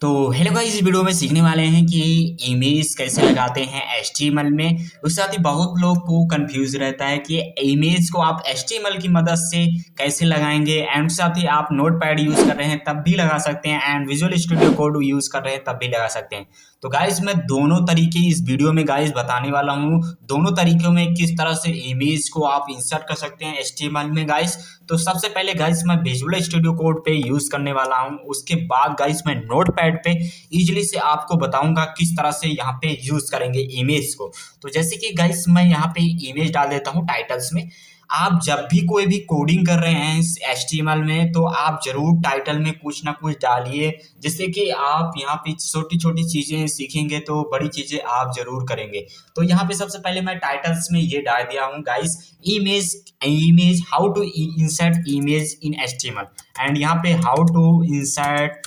तो hello guys, इस video में सीखने वाले हैं कि इमेज कैसे लगाते हैं एचटीएमएल में। उसके साथ ही बहुत लोग को कंफ्यूज रहता है कि इमेज को आप एचटीएमएल की मदद से कैसे लगाएंगे, एंड साथ ही आप नोटपैड यूज कर रहे हैं तब भी लगा सकते हैं, and visual studio code use कर रहे हैं तब भी लगा सकते हैं। तो गाइस मैं दोनों तरीके इस वीडियो में गाइस बताने वाला हूँ, दोनों तरीकों में किस तरह से इमेज को आप इंसर्ट कर सकते हैं एचटीएमएल में गाइस। तो सबसे पहले गाइस मैं विजुअल स्टूडियो कोड पे यूज करने वाला हूँ, उसके बाद गाइस मैं नोटपैड पे इजीली से आपको बताऊंगा किस तरह से यहाँ पे यूज करेंगे इमेज को। तो जैसे कि गाइस मैं यहाँ पे इमेज डाल देता हूँ टाइटल्स में। आप जब भी कोई भी कोडिंग कर रहे हैं एचटीएमएल में तो आप जरूर टाइटल में कुछ ना कुछ डालिए, जिससे कि आप यहाँ पे छोटी छोटी चीजें सीखेंगे तो बड़ी चीजें आप जरूर करेंगे। तो यहाँ पे सबसे पहले मैं टाइटल्स में ये डाल दिया हूँ guys, image image how to insert image in HTML, and यहाँ पे how to insert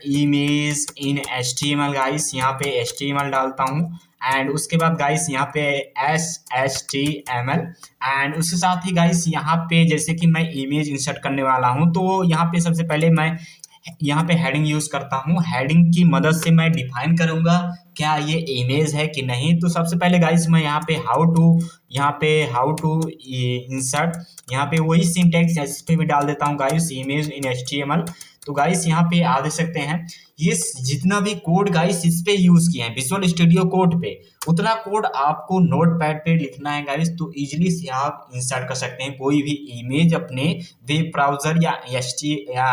image in HTML guys. यहाँ पे एचटीएमएल डालता हूँ, एंड उसके बाद गाइस यहाँ पे HTML, एंड उसके साथ ही गाइस यहाँ पे जैसे कि मैं इमेज इंसर्ट करने वाला हूँ तो यहाँ पे सबसे पहले मैं यहाँ पे हेडिंग यूज करता हूँ। हेडिंग की मदद से मैं डिफाइन करूंगा क्या ये इमेज है कि नहीं। तो सबसे पहले गाइस मैं यहाँ पे हाउ टू इंसर्ट, यहाँ पे वही सिंटेक्स एस पे भी डाल देता हूँ गाइस, इमेज इन एचटीएमएल। तो गाइस यहाँ पे आ दे सकते हैं ये जितना भी कोड गाइस इस पे यूज किए हैं विजुअल स्टूडियो कोड पे, उतना कोड आपको नोटपैड पे लिखना है गाइस। तो इजीली से आप इंसर्ट कर सकते हैं कोई भी इमेज अपने वेब ब्राउजर या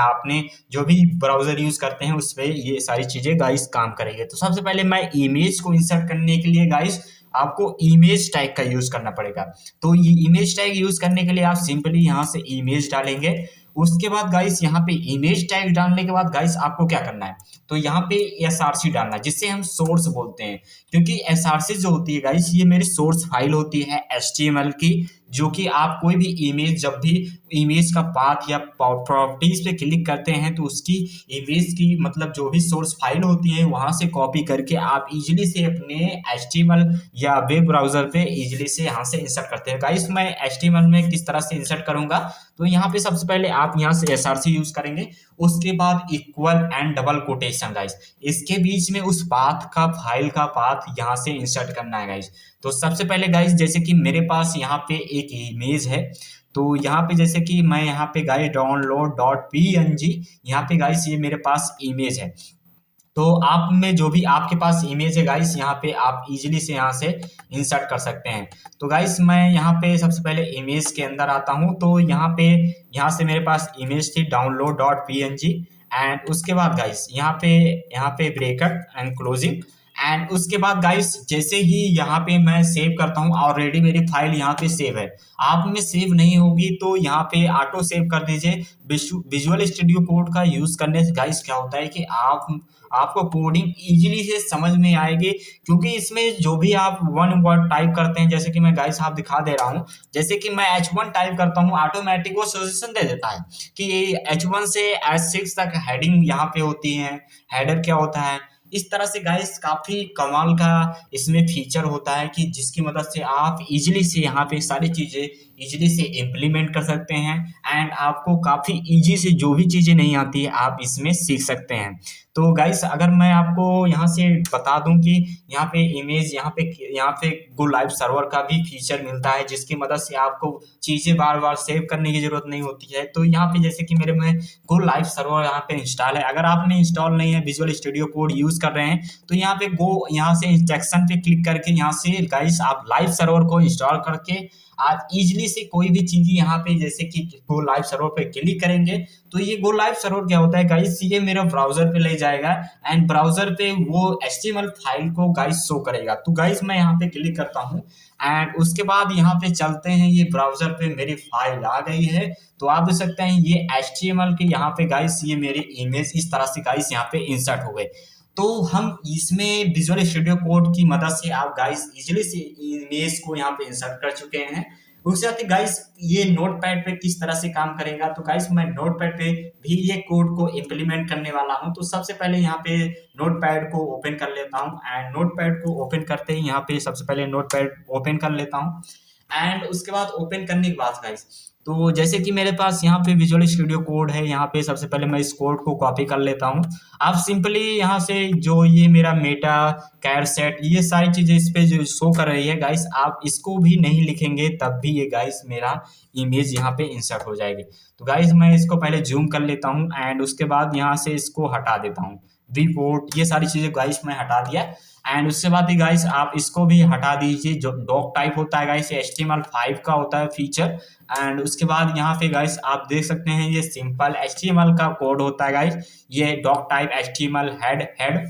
अपने जो भी ब्राउजर यूज करते हैं उस पे ये सारी चीजें गाइस काम करेंगे। तो सबसे पहले मैं इमेज को इंसर्ट करने के लिए गाइस आपको इमेज टैग का यूज करना पड़ेगा। तो ये इमेज टैग यूज करने के लिए आप सिंपली यहाँ से इमेज डालेंगे। उसके बाद गाइस यहाँ पे इमेज टैग डालने के बाद गाइस आपको क्या करना है, तो यहाँ पे एसआरसी डालना है, जिससे हम सोर्स बोलते हैं। क्योंकि एसआरसी जो होती है गाइस ये मेरी सोर्स फाइल होती है एचटीएमएल की, जो कि आप कोई भी इमेज जब भी इमेज का पाथ या प्रॉपर्टीज पे क्लिक करते हैं तो उसकी इमेज की मतलब जो भी सोर्स फाइल होती है वहां से कॉपी करके आप इजीली से अपने एचटीएमएल या वेब ब्राउजर पे इजीली से यहाँ से इंसर्ट करते हैं। गाइस मैं एचटीएमएल में किस तरह से इंसर्ट करूंगा, तो यहाँ पे सबसे पहले आप यहाँ से एसआरसी यूज करेंगे, उसके बाद equal and double quotation guys, इसके बीच में उस पाथ का फाइल का पाथ यहाँ से इंसर्ट करना है गाइस। तो सबसे पहले गाइस जैसे कि मेरे पास यहाँ पे एक इमेज है, तो यहाँ पे जैसे कि मैं यहाँ पे गाइस डाउनलोड डॉट png, यहाँ पे गाइस ये मेरे पास इमेज है। तो आप में जो भी आपके पास इमेज है गाइस यहाँ पे आप इजीली से यहाँ से इंसर्ट कर सकते हैं। तो गाइस मैं यहाँ पे सबसे पहले इमेज के अंदर आता हूँ, तो यहाँ से मेरे पास इमेज थी डाउनलोड डॉट png, एंड उसके बाद गाइस यहाँ पे ब्रेकेट एंड क्लोजिंग, एंड उसके बाद गाइस जैसे ही यहाँ पे मैं सेव करता हूँ, ऑलरेडी मेरी फाइल यहाँ पे सेव है। आप में सेव नहीं होगी तो यहाँ पे ऑटो सेव कर दीजिए। विजुअल स्टूडियो कोड का यूज करने से गाइस क्या होता है कि आपको कोडिंग इजीली से समझ में आएगी, क्योंकि इसमें जो भी आप वन वर्ड टाइप करते हैं, जैसे कि मैं गाइस आप दिखा दे रहा हूँ, जैसे कि मैं H1 टाइप करता हूँ ऑटोमेटिक वो सजेशन दे देता है कि H1 से H6 तक हेडिंग यहाँ पे होती है, हेडर क्या होता है। इस तरह से गाइस काफी कमाल का इसमें फीचर होता है कि जिसकी मदद से आप इजीली से यहाँ पे सारी चीजें इजीली से इम्प्लीमेंट कर सकते हैं, एंड आपको काफी इजी से जो भी चीजें नहीं आती है आप इसमें सीख सकते हैं। तो गाइस अगर मैं आपको यहाँ से बता दूं कि यहाँ पे इमेज यहाँ पे गो लाइव सर्वर का भी फीचर मिलता है, जिसकी मदद से आपको चीजें बार बार सेव करने की जरूरत नहीं होती है। तो यहाँ पे जैसे कि मेरे में गो लाइव सर्वर यहाँ पे इंस्टॉल है, अगर आपने इंस्टॉल नहीं है विजुअल स्टूडियो कोड यूज कर रहे हैं तो यहाँ पे यहाँ से इंस्ट्रक्शन पे क्लिक करके यहाँ से गाइस आप लाइव सर्वर को इंस्टॉल करके आप इजीली से कोई भी चीज यहाँ पे जैसे कि गो लाइव सर्वर पे क्लिक करेंगे तो ये गो लाइव सर्वर क्या होता है गाइस, ये मेरा ब्राउजर पे ले जाएगा, एंड ब्राउजर पे वो HTML फाइल को गाइस शो करेगा। तो गाइस मैं यहाँ पे क्लिक करता हूँ, एंड उसके बाद यहाँ पे चलते हैं, ये ब्राउजर पे मेरी फाइल आ गई है। तो आप देख सकते हैं ये HTML के यहाँ पे गाइस ये मेरे इमेज इस तरह से गाइस यहाँ पे इंसर्ट हो गए। तो हम इसमें विजुअल स्टूडियो कोड की मदद से आप गाइस इजीली से इमेज को यहाँ पे इंसर्ट कर चुके हैं। उसके साथ ही गाइस ये नोटपैड पे किस तरह से काम करेगा, तो गाइस मैं नोटपैड पे भी ये कोड को इम्प्लीमेंट करने वाला हूं। तो सबसे पहले यहाँ पे नोटपैड को ओपन कर लेता हूं, एंड नोटपैड को ओपन करते ही यहाँ पे सबसे पहले नोटपैड ओपन कर लेता हूं, एंड उसके बाद ओपन करने के बाद गाइस, तो जैसे कि मेरे पास यहाँ पे विजुअल स्टूडियो कोड है, यहाँ पे सबसे पहले मैं इस कोड को कॉपी कर लेता हूँ। आप सिंपली यहाँ से जो ये मेरा मेटा कैर सेट ये सारी चीज़ें इस पे जो शो कर रही है गाइस, आप इसको भी नहीं लिखेंगे तब भी ये गाइस मेरा इमेज यहाँ पे इंसर्ट हो जाएगी। तो गाइस मैं इसको पहले जूम कर लेता हूँ एंड उसके बाद यहाँ से इसको हटा देता हूँ। विपोर्ट ये सारी चीज़ें गाइस मैं हटा दिया एंड उसके बाद ही गाइस आप इसको भी हटा दीजिए। जो डॉक टाइप होता है गाइस, ये HTML5 का होता है फीचर। एंड उसके बाद यहाँ पे गाइस आप देख सकते हैं ये सिंपल HTML का कोड होता है गाइस। ये डॉक टाइप HTML हेड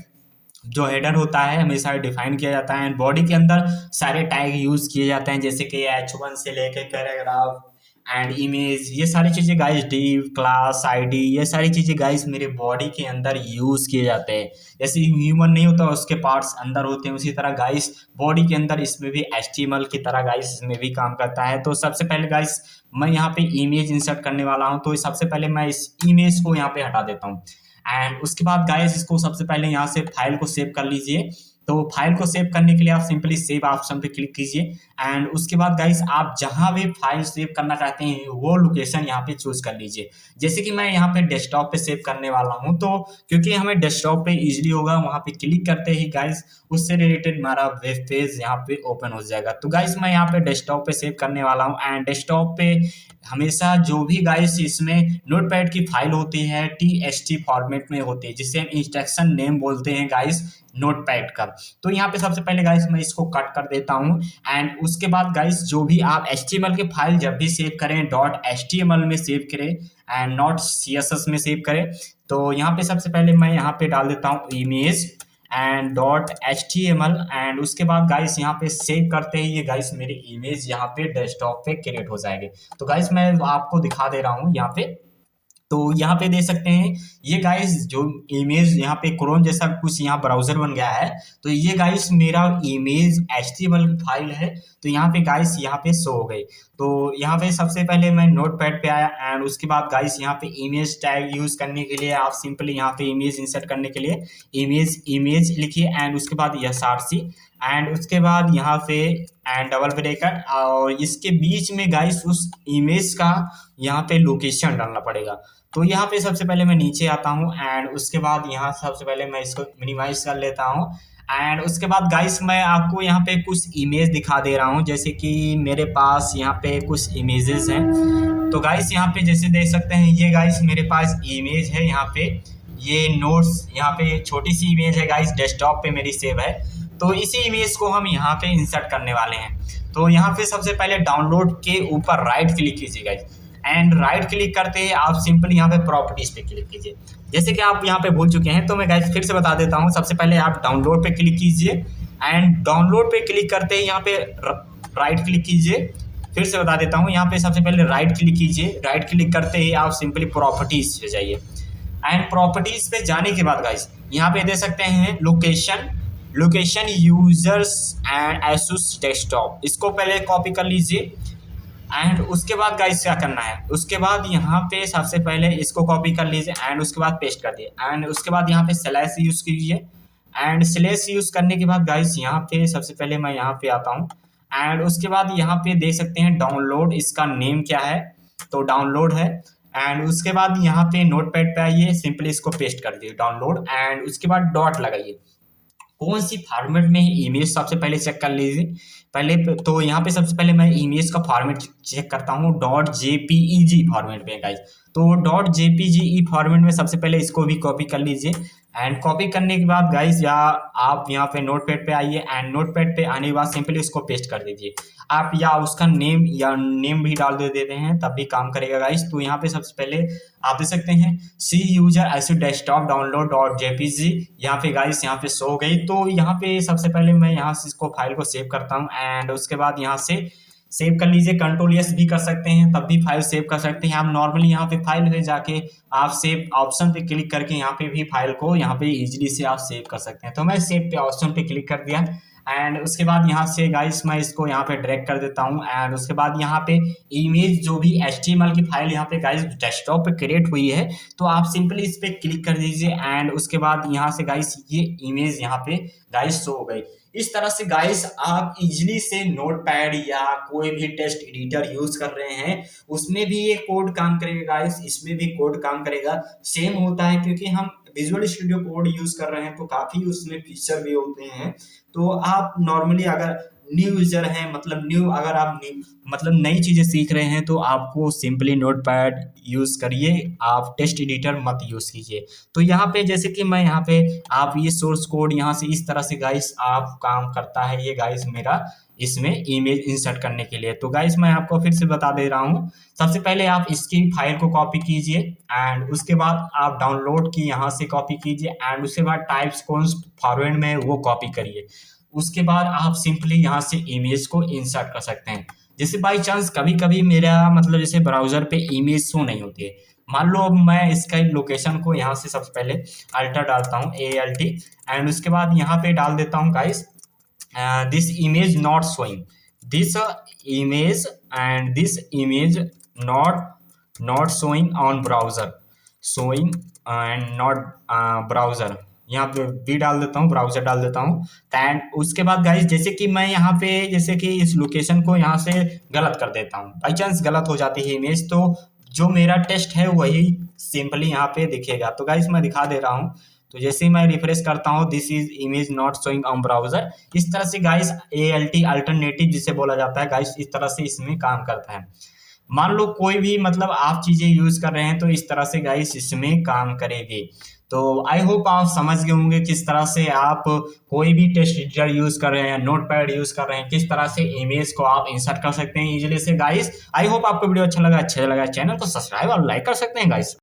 जो हेडर होता है हमेशा डिफाइन किया जाता है एंड बॉडी के अंदर सारे टैग यूज किए जाते हैं, जैसे कि H1 से लेके पैराग्राफ एंड इमेज, ये सारी चीज़ें गाइस, div क्लास ID, ये सारी चीज़ें गाइस मेरे बॉडी के अंदर यूज़ किए जाते हैं। जैसे ह्यूमन नहीं होता उसके पार्ट्स अंदर होते हैं, उसी तरह गाइस बॉडी के अंदर इसमें भी HTML की तरह गाइस इसमें भी काम करता है। तो सबसे पहले गाइस मैं यहाँ पे इमेज इंसर्ट करने वाला हूँ, तो सबसे पहले मैं इस इमेज को यहाँ पे हटा देता हूँ एंड उसके बाद गाइस इसको सबसे पहले यहाँ से फाइल को सेव कर लीजिए। तो फाइल को सेव करने के लिए आप सिंपली सेव ऑप्शन पे क्लिक कीजिए एंड उसके बाद गाइस आप जहां भी फाइल सेव करना चाहते हैं वो लोकेशन यहाँ पे चूज कर लीजिए। जैसे कि मैं यहाँ पे डेस्कटॉप पे सेव करने वाला हूँ, तो क्योंकि हमें डेस्कटॉप पे इजीली होगा, वहां पे क्लिक करते ही गाइस उससे रिलेटेड हमारा वेब पेज यहाँ पे ओपन हो जाएगा। तो गाइस मैं यहाँ पे डेस्कटॉप पे सेव करने वाला हूँ एंड डेस्कटॉप पे हमेशा जो भी गाइस इसमें नोटपैड की फाइल होती है TXT फॉर्मेट में होती है, जिसे हम इंस्ट्रक्शन नेम बोलते हैं गाइस नोटपैड का। तो यहाँ पे सबसे पहले गाइस मैं इसको कट कर देता हूँ एंड उसके बाद गाइस जो भी आप HTML के फाइल जब भी सेव करें .html में सेव करें एंड नॉट CSS में सेव करें। तो यहाँ पे सबसे पहले मैं यहाँ पे डाल देता हूँ इमेज एंड .html एंड उसके बाद गाइस यहाँ पे सेव करते ही ये गाइस मेरी इमेज यहाँ पे डेस्कटॉप पे क्रिएट हो जाएगी। तो गाइस मैं आपको दिखा दे रहा हूँ यहाँ पे, तो यहाँ पे देख सकते हैं ये गाइस जो इमेज यहाँ पे क्रोम जैसा कुछ यहाँ ब्राउजर बन गया है। तो ये गाइस मेरा इमेज HTML फाइल है, तो यहाँ पे गाइस यहाँ पे शो हो गई। तो यहाँ पे सबसे पहले मैं नोटपैड पे आया एंड उसके बाद गाइस यहाँ पे इमेज टैग यूज करने के लिए आप सिंपली यहाँ पे इमेज इंसर्ट करने के लिए इमेज लिखिए एंड उसके बाद SRC एंड उसके बाद यहाँ पे एंड डबल ब्रेकर और इसके बीच में गाइस उस इमेज का यहाँ पे लोकेशन डालना पड़ेगा। तो यहाँ पे सबसे पहले मैं नीचे आता हूँ एंड उसके बाद यहाँ सबसे पहले मैं इसको मिनिमाइज कर लेता हूँ एंड उसके बाद गाइस मैं आपको यहाँ पे कुछ इमेज दिखा दे रहा हूँ, जैसे कि मेरे पास यहाँ पे कुछ इमेजेस हैं। तो गाइस यहाँ पे जैसे देख सकते हैं ये गाइस मेरे पास इमेज है, यहाँ पे ये नोट्स यहाँ पे छोटी सी इमेज है गाइस, डेस्कटॉप पे मेरी सेव है। तो इसी इमेज को हम यहाँ पे इंसर्ट करने वाले हैं। तो यहाँ पे सबसे पहले डाउनलोड के ऊपर राइट क्लिक कीजिएगा एंड राइट क्लिक करते ही आप सिंपल यहाँ पे प्रॉपर्टीज पे क्लिक कीजिए। जैसे कि आप यहाँ पे भूल चुके हैं तो मैं गाइस फिर से बता देता हूँ। सबसे पहले आप डाउनलोड पे क्लिक कीजिए एंड डाउनलोड पे क्लिक करते ही यहाँ पे राइट क्लिक कीजिए। फिर से बता देता हूँ, यहाँ पे सबसे पहले राइट क्लिक कीजिए, राइट क्लिक करते ही आप सिंपली प्रॉपर्टीज पे जाइए एंड प्रॉपर्टीज पे जाने के बाद गाइस यहाँ पे दे सकते हैं location users and Asus desktop, इसको पहले कॉपी कर लीजिए एंड उसके बाद गाइस क्या करना है, उसके बाद यहाँ पे सबसे पहले इसको कॉपी कर लीजिए एंड उसके बाद पेस्ट कर दिए एंड उसके बाद यहाँ पे स्लैश यूज कीजिए एंड स्लैश यूज करने के बाद गाइस यहाँ पे सबसे पहले मैं यहाँ पे आता हूँ एंड उसके बाद यहाँ पे देख सकते हैं डाउनलोड, इसका नेम क्या है तो डाउनलोड है एंड उसके बाद यहाँ पे नोटपैड पे आइए, सिंपली इसको पेस्ट कर दिए डाउनलोड एंड उसके बाद डॉट लगाइए। कौन सी फॉर्मेट में है इमेज सबसे पहले चेक कर लीजिए पहले। तो यहाँ पे सबसे पहले मैं इमेज का फॉर्मेट चेक करता हूँ, .jpeg फॉर्मेट में गाइस। तो .jpeg फॉर्मेट में सबसे पहले इसको भी कॉपी कर लीजिए एंड कॉपी करने के बाद गाइस या आप यहाँ पे नोटपैड पे आइए एंड नोटपैड पे आने के बाद सिंपली इसको पेस्ट कर दीजिए आप, या उसका नेम भी डाल देते हैं तब भी काम करेगा गाइस। तो यहाँ पे सबसे पहले आप देख सकते हैं C user S desktop download .jpg, यहाँ पे गाइस यहाँ पे शो हो गई। तो यहाँ पे सबसे पहले मैं यहाँ से इसको फाइल को सेव करता हूँ एंड उसके बाद यहाँ से सेव कर लीजिए, Ctrl+S भी कर सकते हैं तब भी फाइल सेव कर सकते हैं आप। नॉर्मली यहाँ पे फाइल पे जाके आप सेव ऑप्शन पे क्लिक करके यहाँ पे भी फाइल को यहाँ पे इजीली से आप सेव कर सकते हैं। तो मैं सेव पे ऑप्शन पे क्लिक कर दिया एंड उसके बाद यहाँ से गाइस मैं इसको यहाँ पे ड्रैग कर देता हूँ। एंड उसके बाद यहाँ पे इमेज जो भी HTML की फाइल यहाँ पे गाइस डेस्कटॉप पे क्रिएट हुई है, तो आप सिंपली इस पे क्लिक कर दीजिए एंड उसके बाद यहाँ से गाइस ये इमेज यहाँ पे गाइस शो हो गई। इस तरह से गाइस आप इजीली से नोटपैड या कोई भी टेक्स्ट एडिटर यूज कर रहे हैं उसमें भी ये कोड काम करेगा गाइस, इसमें भी कोड काम करेगा। सेम होता है क्योंकि हम विजुअल स्टूडियो कोड यूज कर रहे हैं तो काफी उसमें फीचर भी होते हैं। तो आप नॉर्मली अगर न्यू यूजर हैं, मतलब न्यू अगर आप मतलब नई चीजें सीख रहे हैं तो आपको सिंपली नोटपैड यूज करिए, आप टेक्स्ट एडिटर मत यूज कीजिए। तो यहाँ पे जैसे कि मैं यहाँ पे आप ये सोर्स कोड यहाँ से इस तरह से गाइस आप काम करता है ये गाइस मेरा इसमें इमेज इंसर्ट करने के लिए। तो गाइस मैं आपको फिर से बता दे रहा हूँ, सबसे पहले आप इसकी फाइल को कॉपी कीजिए एंड उसके बाद आप डाउनलोड की यहाँ से कॉपी कीजिए एंड उसके बाद टाइप्स कॉन्स्ट फॉरवर्ड में वो कॉपी करिए। उसके बाद आप सिंपली यहाँ से इमेज को इंसर्ट कर सकते हैं। जैसे बाई चांस कभी कभी मेरा मतलब जैसे ब्राउजर पे इमेज शो नहीं होती है, मान लो अब मैं इसका लोकेशन को यहाँ से सबसे पहले अल्टर डालता हूँ ALT एंड उसके बाद यहाँ पे डाल देता हूँ guys this image not showing, this image and this image not showing on browser, showing and not browser, यहाँ पे भी डाल देता हूँ, ब्राउजर डाल देता हूँ। एंड उसके बाद गाइस जैसे कि मैं यहाँ पे जैसे कि इस लोकेशन को यहाँ से गलत कर देता हूँ, बाई चांस गलत हो जाती है इमेज तो जो मेरा टेक्स्ट है वही सिंपली यहाँ पे दिखेगा। तो गाइस मैं दिखा दे रहा हूँ, तो जैसे ही मैं रिफ्रेश करता हूँ this is image not showing on browser, इस तरह से गाइस ALT अल्टरनेटिव जिसे बोला जाता है गाइस इस तरह से इसमें काम करता है। मान लो कोई भी मतलब आप चीजें यूज कर रहे हैं तो इस तरह से गाइस इसमें काम करेगी। तो आई होप आप समझ गए होंगे किस तरह से आप कोई भी टेक्स्ट एडिटर यूज कर रहे हैं, नोटपैड यूज कर रहे हैं, किस तरह से इमेज को आप इंसर्ट कर सकते हैं इजीली से गाइस। आई होप आपको वीडियो अच्छा लगा चैनल को सब्सक्राइब और लाइक कर सकते हैं गाइस।